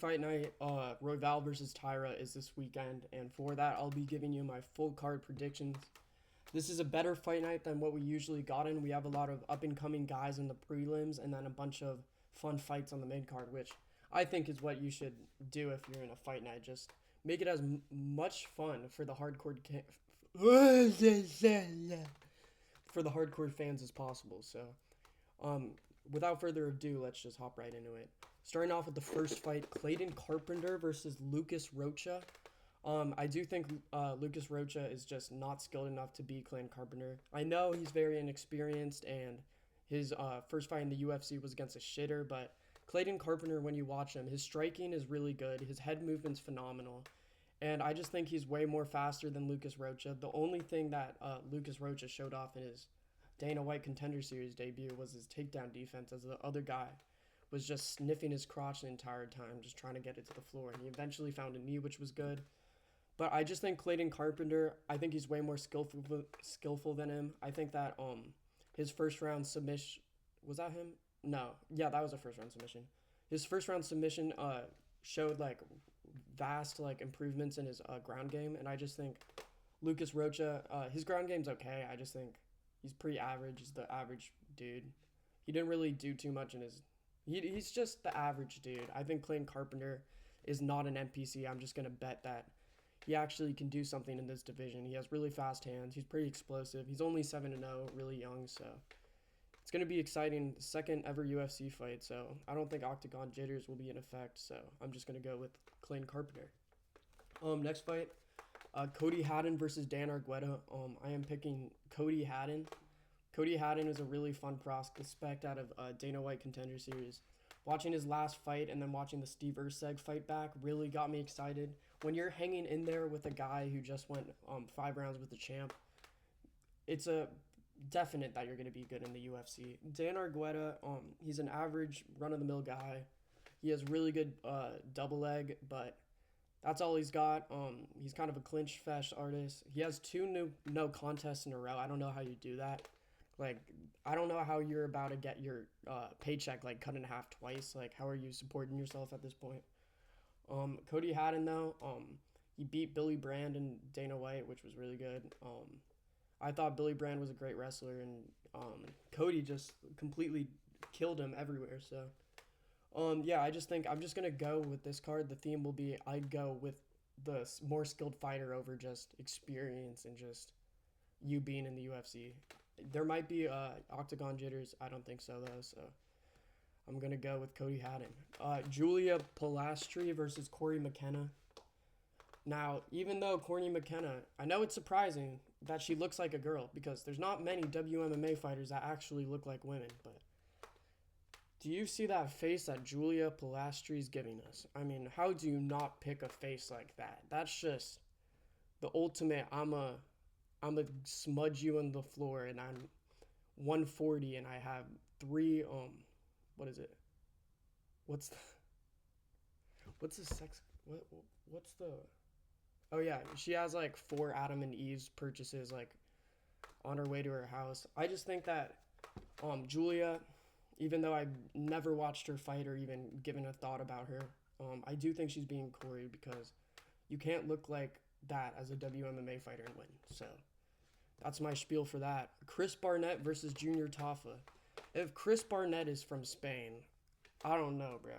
fight night, Royval versus Taira is this weekend, and for that, I'll be giving you my full card predictions. This is a better fight night than what we usually got in. We have a lot of up and coming guys in the prelims, and then a bunch of fun fights on the main card, which I think is what you should do if you're in a fight night. Just make it as much fun for the for the hardcore fans as possible. So, um, without further ado, let's just hop right into it. Starting off with the first fight, Clayton Carpenter versus Lucas Rocha. I do think Lucas Rocha is just not skilled enough to beat Clayton Carpenter. I know he's very inexperienced, and his first fight in the UFC was against a shitter, but Clayton Carpenter, when you watch him, his striking is really good. His head movement's phenomenal. And I just think he's way more faster than Lucas Rocha. The only thing that Lucas Rocha showed off in his Dana White Contender Series debut was his takedown defense, as the other guy was just sniffing his crotch the entire time, just trying to get it to the floor. And he eventually found a knee, which was good. But I just think Clayton Carpenter, I think he's way more skillful than him. I think that his first round submission, was that him? No. Yeah, that was a first round submission. His first round submission showed like vast like improvements in his ground game, and I just think Lucas Rocha, his ground game's okay. I just think he's pretty average. He's the average dude. He didn't really do too much in his. He's just the average dude. I think Clayton Carpenter is not an NPC. I'm just gonna bet that he actually can do something in this division. He has really fast hands. He's pretty explosive. He's only 7-0, really young, so it's going to be exciting. Second ever UFC fight, so I don't think Octagon jitters will be in effect, so I'm just going to go with Clayton Carpenter. Next fight, Cody Haddon versus Dan Argueta. I am picking Cody Haddon. Cody Haddon is a really fun prospect out of Dana White Contender Series. Watching his last fight and then watching the Steve Erceg fight back really got me excited. When you're hanging in there with a guy who just went 5 rounds with the champ, it's a definite that you're going to be good in the UFC. Dan Argueta, he's an average run-of-the-mill guy. He has really good double leg, but that's all he's got. He's kind of a clinch fest artist. He has 2 no contests in a row. I don't know how you do that. Like, I don't know how you're about to get your paycheck, like, cut in half twice. Like, how are you supporting yourself at this point? Cody Haddon, though, he beat Billy Brand and Dana White, which was really good. I thought Billy Brand was a great wrestler, and Cody just completely killed him everywhere. So, yeah, I just think I'm just going to go with this card. The theme will be I'd go with the more skilled fighter over just experience and just you being in the UFC. There might be Octagon jitters. I don't think so, though, so I'm going to go with Cody Haddon. Julia Pilastri versus Corey McKenna. Now, even though Corey McKenna, I know it's surprising that she looks like a girl because there's not many WMMA fighters that actually look like women, but do you see that face that Julia Pilastri is giving us? I mean, how do you not pick a face like that? That's just the ultimate, I'm a smudge you on the floor, and I'm 140 and I have 3 what is it? What's the sex what's the Oh yeah, she has like 4 Adam and Eve's purchases like on her way to her house. I just think that Julia, even though I've never watched her fight or even given a thought about her, I do think she's being Corey because you can't look like that as a WMMA fighter and win. So that's my spiel for that. Chris Barnett versus Junior Tafa. If Chris Barnett is from Spain, I don't know, bro.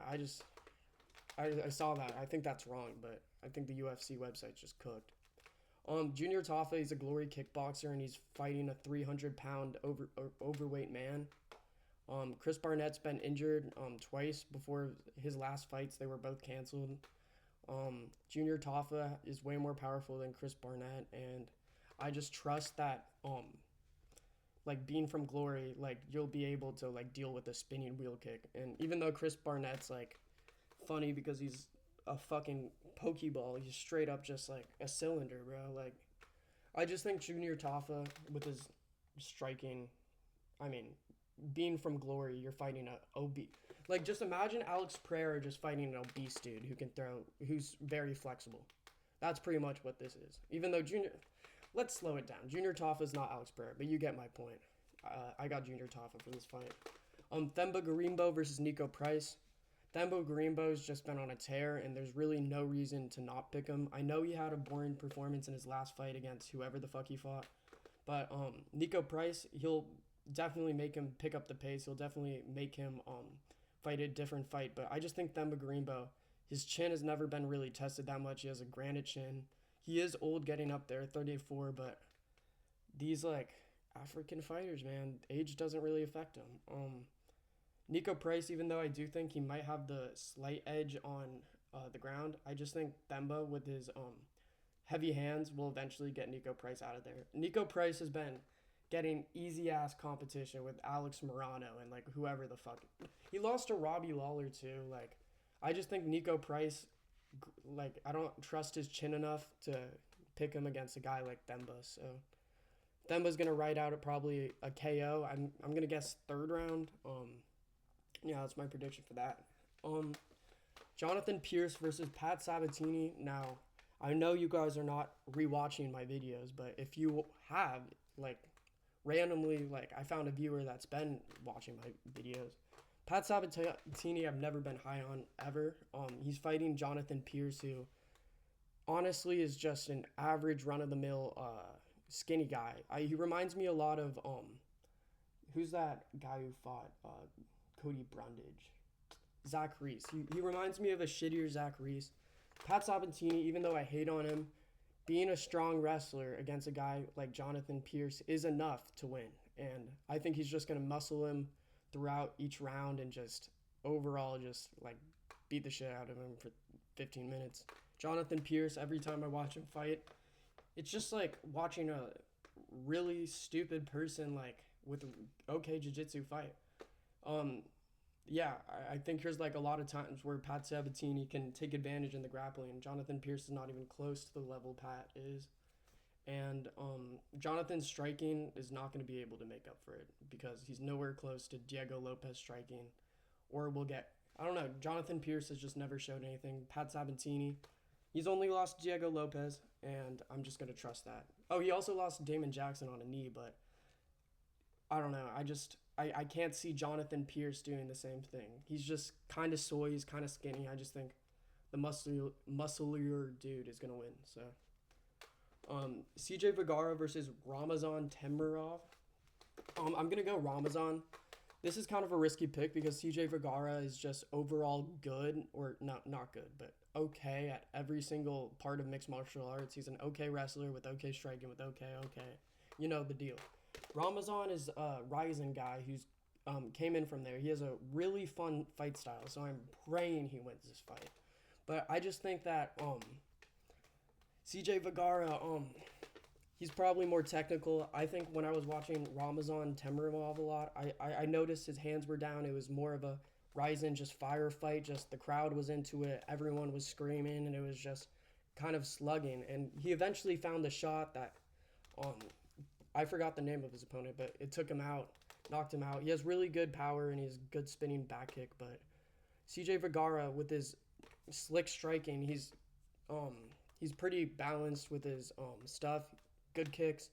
I saw that. I think that's wrong, but I think the UFC website's just cooked. Junior Tafa, he's a glory kickboxer, and he's fighting a 300-pound overweight man. Chris Barnett's been injured twice before his last fights. They were both canceled. Junior Tafa is way more powerful than Chris Barnett, and I just trust that like being from Glory, like you'll be able to like deal with a spinning wheel kick. And even though Chris Barnett's like funny because he's a fucking pokeball, he's straight up just like a cylinder, bro. Like I just think Junior Tafa with his striking, I mean, being from Glory, you're fighting a obese. Like just imagine Alex Pereira just fighting an obese dude who's very flexible. That's pretty much what this is. Even though let's slow it down. Junior Tafa is not Alex Pereira, but you get my point. I got Junior Tafa for this fight. Themba Gorimbo versus Nico Price. Themba Greenbow's just been on a tear, and there's really no reason to not pick him. I know he had a boring performance in his last fight against whoever the fuck he fought, but Nico Price, he'll definitely make him pick up the pace. He'll definitely make him fight a different fight. But I just think Themba Greenbow, his chin has never been really tested that much. He has a granite chin. He is old, getting up there, 34, but these like African fighters, man, age doesn't really affect him. Nico Price, even though I do think he might have the slight edge on the ground, I just think Themba with his heavy hands will eventually get Nico Price out of there. Nico Price has been getting easy ass competition with Alex Morano and like whoever the fuck. He lost to Robbie Lawler too. Like, I just think Nico Price, like, I don't trust his chin enough to pick him against a guy like Themba. So Themba's gonna ride out at probably a KO. I'm gonna guess third round. Yeah, that's my prediction for that. Jonathan Pierce versus Pat Sabatini. Now, I know you guys are not rewatching my videos, but if you have, like, randomly, like, I found a viewer that's been watching my videos. Pat Sabatini, I've never been high on ever. He's fighting Jonathan Pierce, who honestly is just an average run-of-the-mill skinny guy. He reminds me a lot of who's that guy who fought Cody Brundage? Zach Reese. He reminds me of a shittier Zach Reese. Pat Sabatini, even though I hate on him, being a strong wrestler against a guy like Jonathan Pierce is enough to win. And I think he's just going to muscle him throughout each round and just overall just like beat the shit out of him for 15 minutes. Jonathan Pierce, every time I watch him fight, it's just like watching a really stupid person like with okay jiu-jitsu fight. Yeah, I think there's like a lot of times where Pat Sabatini can take advantage in the grappling, and Jonathan Pierce is not even close to the level Pat is. And Jonathan's striking is not going to be able to make up for it because he's nowhere close to Diego Lopez striking. Or we'll get, I don't know, Jonathan Pierce has just never showed anything. Pat Sabatini, he's only lost Diego Lopez, and I'm just going to trust that. Oh, he also lost Damon Jackson on a knee, but I don't know. I can't see Jonathan Pierce doing the same thing. He's just kind of soy. He's kind of skinny. I just think the musclier dude is going to win. So, CJ Vergara versus Ramazan Temirov. I'm going to go Ramazan. This is kind of a risky pick because CJ Vergara is just overall good, or not good, but okay at every single part of mixed martial arts. He's an okay wrestler with okay striking, with okay. You know the deal. Ramazan is a rising guy who's came in from there. He has a really fun fight style, so I'm praying he wins this fight. But I just think that CJ Vergara, he's probably more technical. I think when I was watching Ramazan Temirov a lot, I noticed his hands were down. It was more of a rising, just firefight. Just the crowd was into it. Everyone was screaming, and it was just kind of slugging. And he eventually found the shot that I forgot the name of his opponent, but it took him out, knocked him out. He has really good power and he's good spinning back kick, but CJ Vergara with his slick striking, he's pretty balanced with his stuff, good kicks,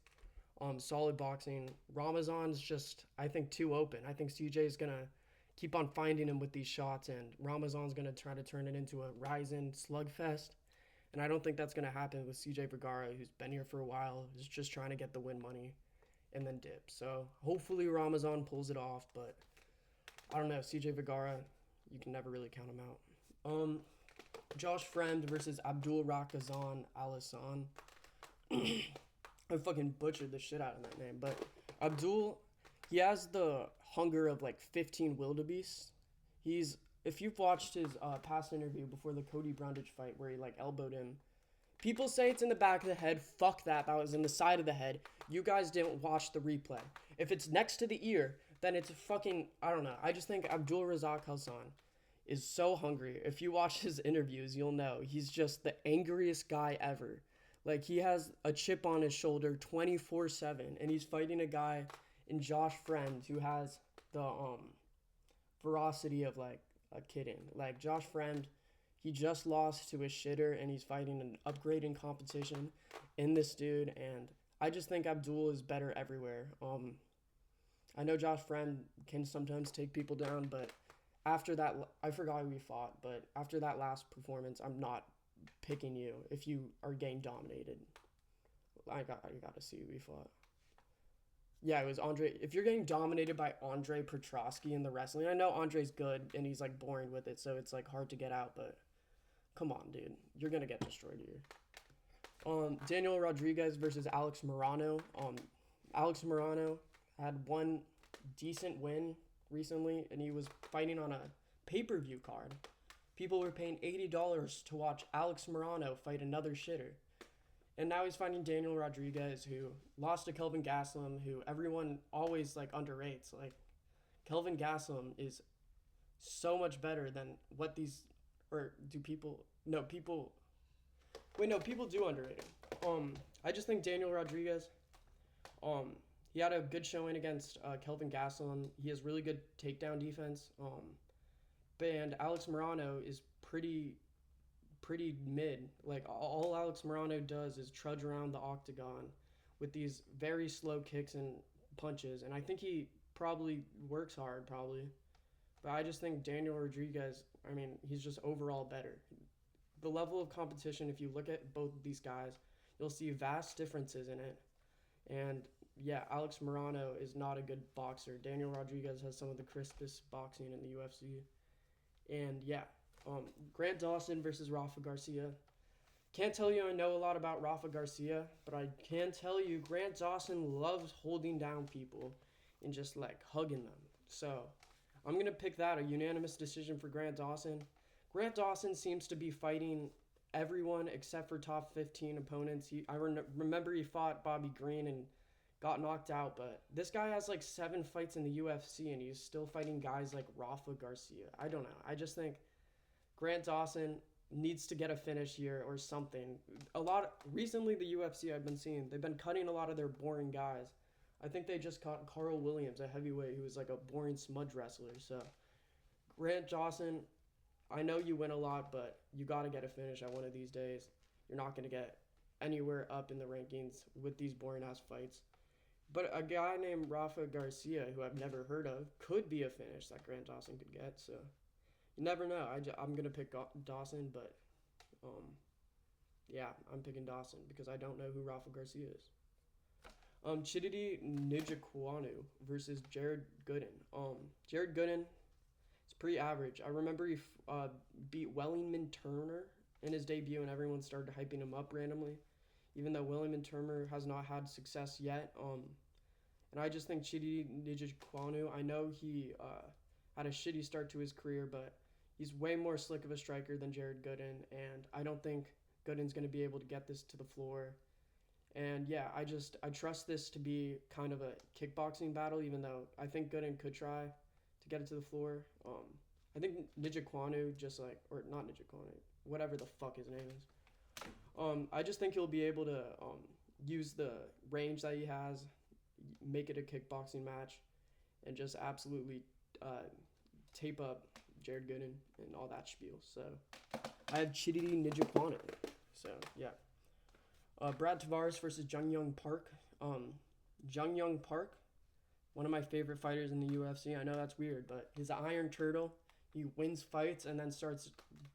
solid boxing. Ramazan's just, I think, too open. I think CJ's gonna keep on finding him with these shots, and Ramazan's gonna try to turn it into a rising slugfest. And I don't think that's going to happen with CJ Vergara, who's been here for a while, is just trying to get the win money and then dip. So hopefully Ramazan pulls it off, but I don't know. CJ Vergara, you can never really count him out. Josh Fremd versus Abdul Rakazan Alisan. I fucking butchered the shit out of that name. But Abdul, he has the hunger of like 15 wildebeests. If you've watched his past interview before the Cody Brundage fight where he like elbowed him, people say it's in the back of the head. Fuck that. That was in the side of the head. You guys didn't watch the replay. If it's next to the ear, then it's fucking, I don't know. I just think Abdul Razak Hassan is so hungry. If you watch his interviews, you'll know. He's just the angriest guy ever. Like, he has a chip on his shoulder 24/7, and he's fighting a guy in Josh Fremd who has the ferocity of like a kitten. Like, Josh Fremd, he just lost to a shitter, and he's fighting an upgrading competition in this dude, and I just think Abdul is better everywhere. I know Josh Fremd can sometimes take people down, but after that, I forgot who we fought, but after that last performance, I'm not picking you if you are getting dominated. I got to see who we fought. Yeah, it was Andre. If you're getting dominated by Andre Petrosky in the wrestling, I know Andre's good and he's like boring with it, so it's like hard to get out. But come on, dude, you're gonna get destroyed here. Daniel Rodriguez versus Alex Morano. Alex Morano had one decent win recently, and he was fighting on a pay-per-view card. People were paying $80 to watch Alex Morano fight another shitter. And now he's fighting Daniel Rodriguez, who lost to Kelvin Gastelum, who everyone always like underrates. Like Kelvin Gastelum is so much better than what these, or do people? No, people. Wait, no, people do underrate him. I just think Daniel Rodriguez. He had a good showing against Kelvin Gastelum. He has really good takedown defense. And Alex Morano is pretty mid. Like all Alex Morano does is trudge around the octagon with these very slow kicks and punches, and I think he probably works hard, probably. But I just think Daniel Rodriguez, I mean, he's just overall better. The level of competition, if you look at both of these guys, you'll see vast differences in it. And yeah, Alex Morano is not a good boxer. Daniel Rodriguez has some of the crispest boxing in the UFC. And yeah, Grant Dawson versus Rafa Garcia. Can't tell you I know a lot about Rafa Garcia, but I can tell you Grant Dawson loves holding down people and just like hugging them. So I'm going to pick that, a unanimous decision for Grant Dawson. Grant Dawson seems to be fighting everyone except for top 15 opponents. Remember he fought Bobby Green and got knocked out, but this guy has like 7 fights in the UFC and he's still fighting guys like Rafa Garcia. I don't know. I just think Grant Dawson needs to get a finish here or something. Recently the UFC I've been seeing, they've been cutting a lot of their boring guys. I think they just caught Carl Williams, a heavyweight who was like a boring smudge wrestler. So Grant Dawson, I know you win a lot, but you got to get a finish at one of these days. You're not going to get anywhere up in the rankings with these boring ass fights. But a guy named Rafa Garcia, who I've never heard of, could be a finish that Grant Dawson could get. So you never know. I'm going to pick Dawson, but yeah, I'm picking Dawson because I don't know who Rafa Garcia is. Chididi Njokuanu versus Jared Gooden. Jared Gooden is pretty average. I remember he beat Wellington Turner in his debut, and everyone started hyping him up randomly, even though Wellington Turner has not had success yet. And I just think Chididi Njokuanu, I know he had a shitty start to his career, but he's way more slick of a striker than Jared Gooden, and I don't think Gooden's going to be able to get this to the floor. And yeah, I trust this to be kind of a kickboxing battle, even though I think Gooden could try to get it to the floor. I think Njokuanu or not Njokuanu, whatever the fuck his name is. I just think he'll be able to use the range that he has, make it a kickboxing match, and just absolutely tape up Jared Gooden and all that spiel. So I have Chididi Njokuanu. So yeah. Brad Tavares versus Jung Young Park. Jung Young Park, one of my favorite fighters in the UFC. I know that's weird, but he's an Iron Turtle. He wins fights and then starts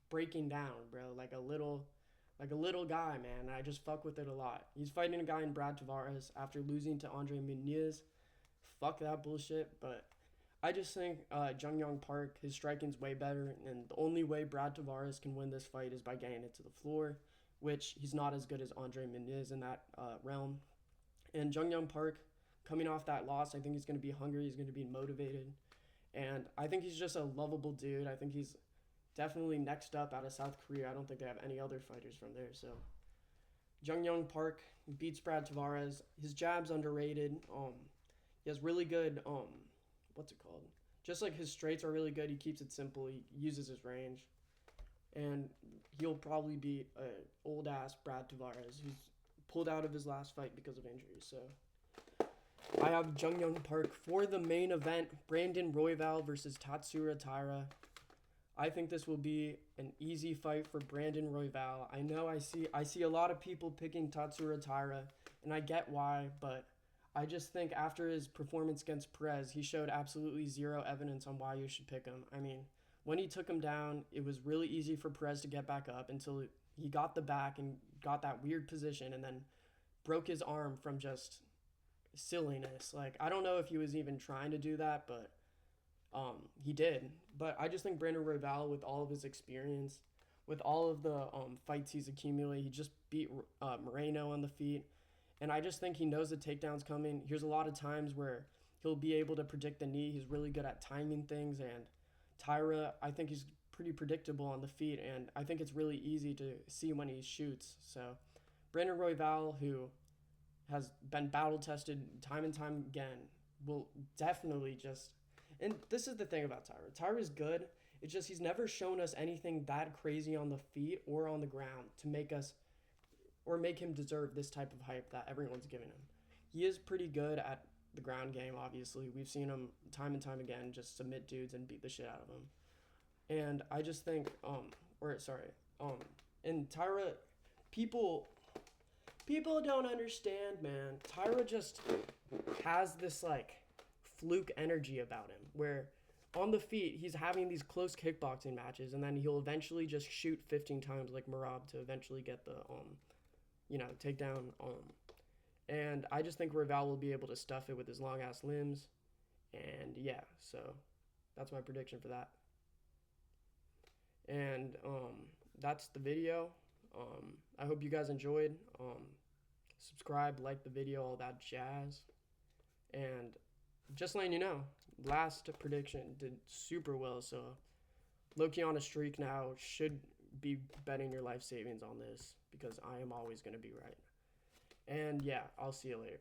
breaking down, bro, like a little guy, man. I just fuck with it a lot. He's fighting a guy in Brad Tavares after losing to Andre Muniz. Fuck that bullshit, but I just think Jung Young Park, his striking's way better, and the only way Brad Tavares can win this fight is by getting it to the floor, which he's not as good as Andre Muniz in that realm. And Jung Young Park, coming off that loss, I think he's going to be hungry, he's going to be motivated, and I think he's just a lovable dude. I think he's definitely next up out of South Korea. I don't think they have any other fighters from there, so Jung Young Park beats Brad Tavares. His jab's underrated. He has really good, what's it called? Just like his straights are really good. He keeps it simple. He uses his range. And he'll probably beat old-ass Brad Tavares, who's pulled out of his last fight because of injury. So I have Jung Young Park for the main event, Brandon Royval versus Tatsuro Taira. I think this will be an easy fight for Brandon Royval. I know I see a lot of people picking Tatsuro Taira, and I get why, but I just think after his performance against Perez, he showed absolutely zero evidence on why you should pick him. I mean, when he took him down, it was really easy for Perez to get back up until he got the back and got that weird position and then broke his arm from just silliness. Like, I don't know if he was even trying to do that, but he did. But I just think Brandon Royval, with all of his experience, with all of the fights he's accumulated, he just beat Moreno on the feet. And I just think he knows the takedown's coming. Here's a lot of times where he'll be able to predict the knee. He's really good at timing things. And Taira, I think he's pretty predictable on the feet. And I think it's really easy to see when he shoots. So Brandon Royval, who has been battle tested time and time again, will definitely just. And this is the thing about Taira. Taira's good. It's just he's never shown us anything that crazy on the feet or on the ground to make us or make him deserve this type of hype that everyone's giving him. He is pretty good at the ground game, obviously. We've seen him time and time again just submit dudes and beat the shit out of them. And I just think, and Taira, people don't understand, man. Taira just has this, like, fluke energy about him where on the feet he's having these close kickboxing matches and then he'll eventually just shoot 15 times like Marab to eventually get the takedown. And I just think Royval will be able to stuff it with his long ass limbs. And yeah, so that's my prediction for that. And that's the video. I hope you guys enjoyed. Subscribe, like the video, all that jazz. And just letting you know, last prediction did super well. So low-key on a streak now. Should be betting your life savings on this because I am always going to be right. And yeah, I'll see you later.